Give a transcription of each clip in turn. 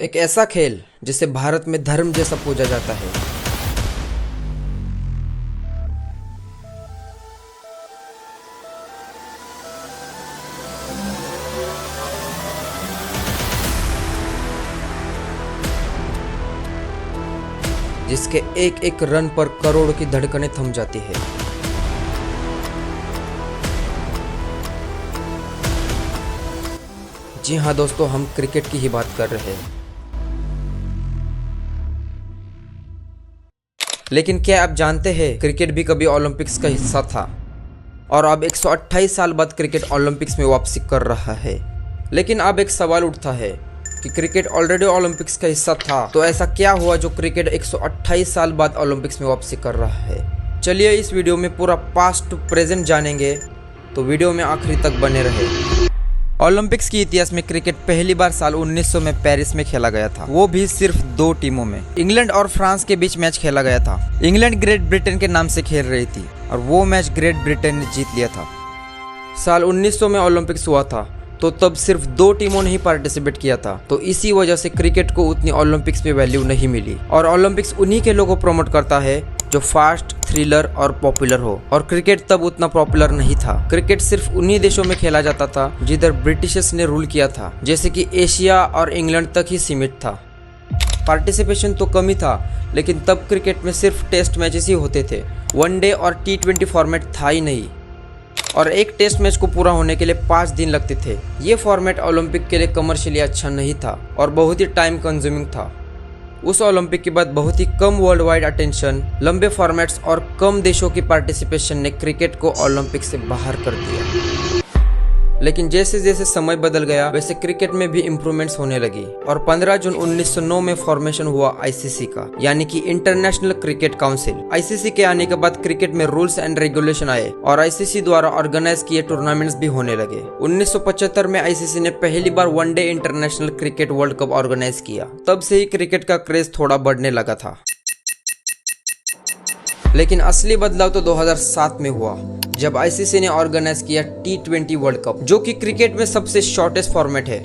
एक ऐसा खेल जिसे भारत में धर्म जैसा पूजा जाता है। जिसके एक एक रन पर करोड़ों की धड़कनें थम जाती है। जी हाँ दोस्तों, हम क्रिकेट की ही बात कर रहे हैं। लेकिन क्या आप जानते हैं, क्रिकेट भी कभी ओलंपिक्स का हिस्सा था और अब 128 साल बाद क्रिकेट ओलंपिक्स में वापसी कर रहा है। लेकिन अब एक सवाल उठता है कि क्रिकेट ऑलरेडी ओलंपिक्स का हिस्सा था, तो ऐसा क्या हुआ जो क्रिकेट 128 साल बाद ओलंपिक्स में वापसी कर रहा है। चलिए इस वीडियो में पूरा पास्ट टू प्रेजेंट जानेंगे, तो वीडियो में आखिरी तक बने रहे। ओलंपिक्स के इतिहास में क्रिकेट पहली बार साल 1900 में पेरिस में खेला गया था, वो भी सिर्फ 2 टीमों में। इंग्लैंड और फ्रांस के बीच मैच खेला गया था। इंग्लैंड ग्रेट ब्रिटेन के नाम से खेल रही थी और वो मैच ग्रेट ब्रिटेन ने जीत लिया था। साल 1900 में ओलंपिक्स हुआ था, तो तब सिर्फ 2 टीमों ने ही पार्टिसिपेट किया था, तो इसी वजह से क्रिकेट को उतनी ओलंपिक्स में वैल्यू नहीं मिली। और ओलंपिक्स उन्हीं के लोगों को प्रमोट करता है जो फास्ट, थ्रिलर और पॉपुलर हो, और क्रिकेट तब उतना पॉपुलर नहीं था। क्रिकेट सिर्फ उन्हीं देशों में खेला जाता था जिधर ब्रिटिशर्स ने रूल किया था, जैसे कि एशिया और इंग्लैंड तक ही सीमित था। पार्टिसिपेशन तो कम ही था, लेकिन तब क्रिकेट में सिर्फ टेस्ट मैचेस ही होते थे। वनडे और T20 फॉर्मेट था ही नहीं, और एक टेस्ट मैच को पूरा होने के लिए 5 दिन लगते थे। ये फॉर्मेट ओलंपिक के लिए कमर्शियली अच्छा नहीं था और बहुत ही टाइम कंज्यूमिंग था। उस ओलंपिक के बाद बहुत ही कम वर्ल्ड वाइड अटेंशन, लंबे फॉर्मेट्स और कम देशों की पार्टिसिपेशन ने क्रिकेट को ओलंपिक से बाहर कर दिया। लेकिन जैसे जैसे समय बदल गया, वैसे क्रिकेट में भी इम्प्रूवमेंट्स होने लगी और 15 जून 1909 में फॉर्मेशन हुआ ICC का, यानी कि इंटरनेशनल क्रिकेट काउंसिल। ICC के आने के बाद क्रिकेट में रूल्स एंड रेगुलेशन आए और ICC द्वारा ऑर्गेनाइज किए टूर्नामेंट्स भी होने लगे। 1975 में ICC ने पहली बार one day international cricket world cup organise किया। तब से ही क्रिकेट का क्रेज थोड़ा बढ़ने लगा था। लेकिन असली बदलाव तो 2007 में हुआ, जब ICC ने ऑर्गेनाइज किया T20 वर्ल्ड कप, जो कि क्रिकेट में सबसे शॉर्टेस्ट फॉर्मेट है।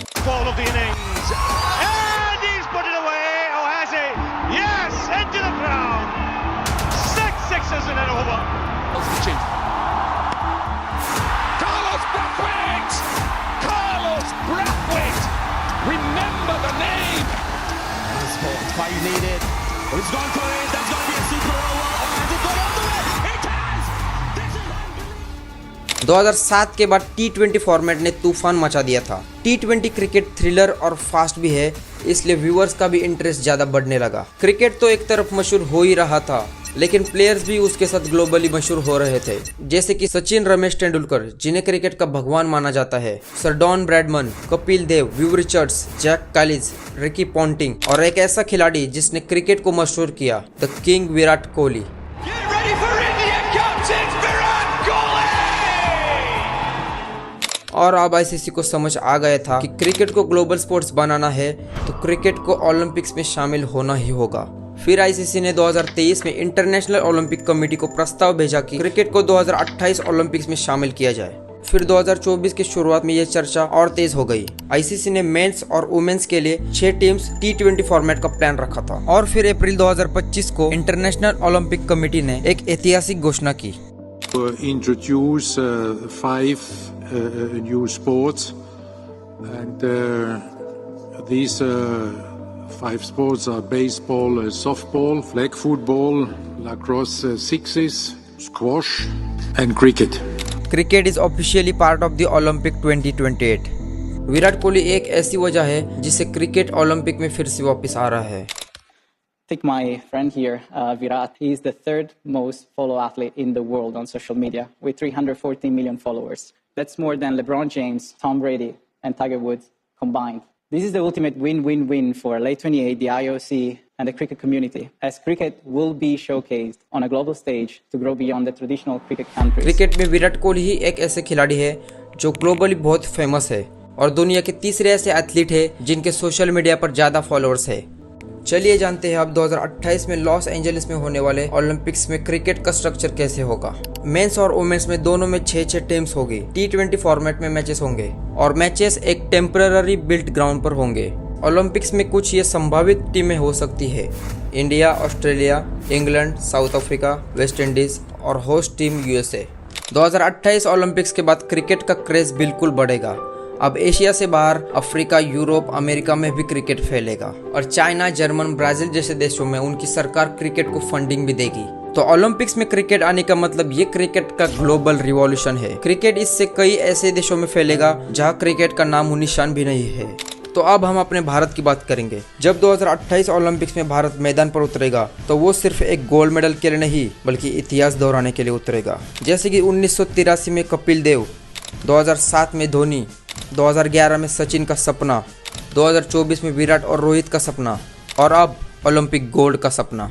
It's gone for it. That's going to be a super over. Has it gone all the way? It has. This is unbelievable. 2007 के बाद T20 फॉर्मेट ने तूफान मचा दिया था। T20 क्रिकेट थ्रिलर और फास्ट भी है, इसलिए व्यूअर्स का भी इंटरेस्ट ज्यादा बढ़ने लगा। क्रिकेट तो एक तरफ मशहूर हो ही रहा था, लेकिन प्लेयर्स भी उसके साथ ग्लोबली मशहूर हो रहे थे, जैसे कि सचिन रमेश तेंदुलकर, जिन्हें क्रिकेट का भगवान माना जाता है, sir don Bradman, Kapil Dev, Viv Richards, Jack कालिस, रिकी पॉन्टिंग, और एक ऐसा खिलाड़ी जिसने क्रिकेट को मशहूर किया, द किंग विराट कोहली। और अब ICC को समझ आ गया था कि क्रिकेट को ग्लोबल स्पोर्ट्स बनाना है, तो क्रिकेट को ओलंपिक्स में शामिल होना ही होगा। फिर ICC ने 2023 में इंटरनेशनल ओलंपिक कमेटी को प्रस्ताव भेजा कि क्रिकेट को 2028 ओलंपिक्स में शामिल किया जाए। फिर 2024 की शुरुआत में यह चर्चा और तेज हो गई। ICC ने मेंस और वुमेन्स के लिए 6 टीम्स T20 फॉर्मेट का प्लान रखा था। और फिर अप्रैल 2025 को इंटरनेशनल ओलंपिक कमेटी ने एक ऐतिहासिक घोषणा की। Introduce 5 new sports, and these 5 sports are baseball, softball, flag football, lacrosse, sixes, squash, and cricket. Cricket is officially part of the Olympic 2028। Virat Kohli एक ऐसी वजह है जिससे क्रिकेट ओलंपिक में फिर से वापस आ रहा है। Take my friend here, Virat. He is the 3rd most followed athlete in the world on social media with 314 million followers. That's more than LeBron James, Tom Brady, and Tiger Woods combined. This is the ultimate win-win-win for late 28, the IOC, and the cricket community, as cricket will be showcased on a global stage to grow beyond the traditional cricket countries. Cricket में विराट कोहली ही एक ऐसे खिलाड़ी है जो globally बहुत famous है और दुनिया के तीसरे ऐसे एथलीट है जिनके सोशल मीडिया पर ज्यादा फॉलोअर्स है। चलिए जानते हैं अब 2028 में लॉस एंजलिस में होने वाले ओलंपिक्स में क्रिकेट का स्ट्रक्चर कैसे होगा। मेंस और वुमेन्स में दोनों में 6-6 टीम्स होगी। T20 फॉर्मेट में मैचेस होंगे और मैचेस एक टेम्पररी बिल्ट ग्राउंड पर होंगे। ओलंपिक्स में कुछ ये संभावित टीमें हो सकती है: India, Australia, England, south Africa, West Indies और होस्ट टीम यूएसए। 2028 ओलंपिक्स के बाद क्रिकेट का क्रेज बिल्कुल बढ़ेगा। अब एशिया से बाहर अफ्रीका, यूरोप, अमेरिका में भी क्रिकेट फैलेगा और चाइना, जर्मन, ब्राजील जैसे देशों में उनकी सरकार क्रिकेट को फंडिंग भी देगी। तो ओलंपिक्स में क्रिकेट आने का मतलब ये क्रिकेट का ग्लोबल रिवॉल्यूशन है। क्रिकेट इससे कई ऐसे देशों में फैलेगा जहां क्रिकेट का नामो निशान भी नहीं है। तो अब हम अपने भारत की बात करेंगे। जब 2028 ओलंपिक्स में भारत मैदान पर उतरेगा तो वो सिर्फ एक गोल्ड मेडल के लिए नहीं बल्कि इतिहास दोहराने के लिए उतरेगा। जैसे कि 1983 में कपिल देव, 2007 में धोनी, 2011 में सचिन का सपना, 2024 में विराट और रोहित का सपना और अब ओलंपिक गोल्ड का सपना।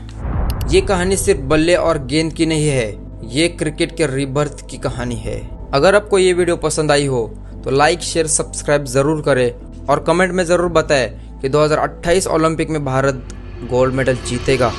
ये कहानी सिर्फ बल्ले और गेंद की नहीं है, ये क्रिकेट के रीबर्थ की कहानी है। अगर आपको ये वीडियो पसंद आई हो तो लाइक, शेयर, सब्सक्राइब ज़रूर करें और कमेंट में ज़रूर बताएं कि 2028 ओलंपिक में भारत गोल्ड मेडल जीतेगा।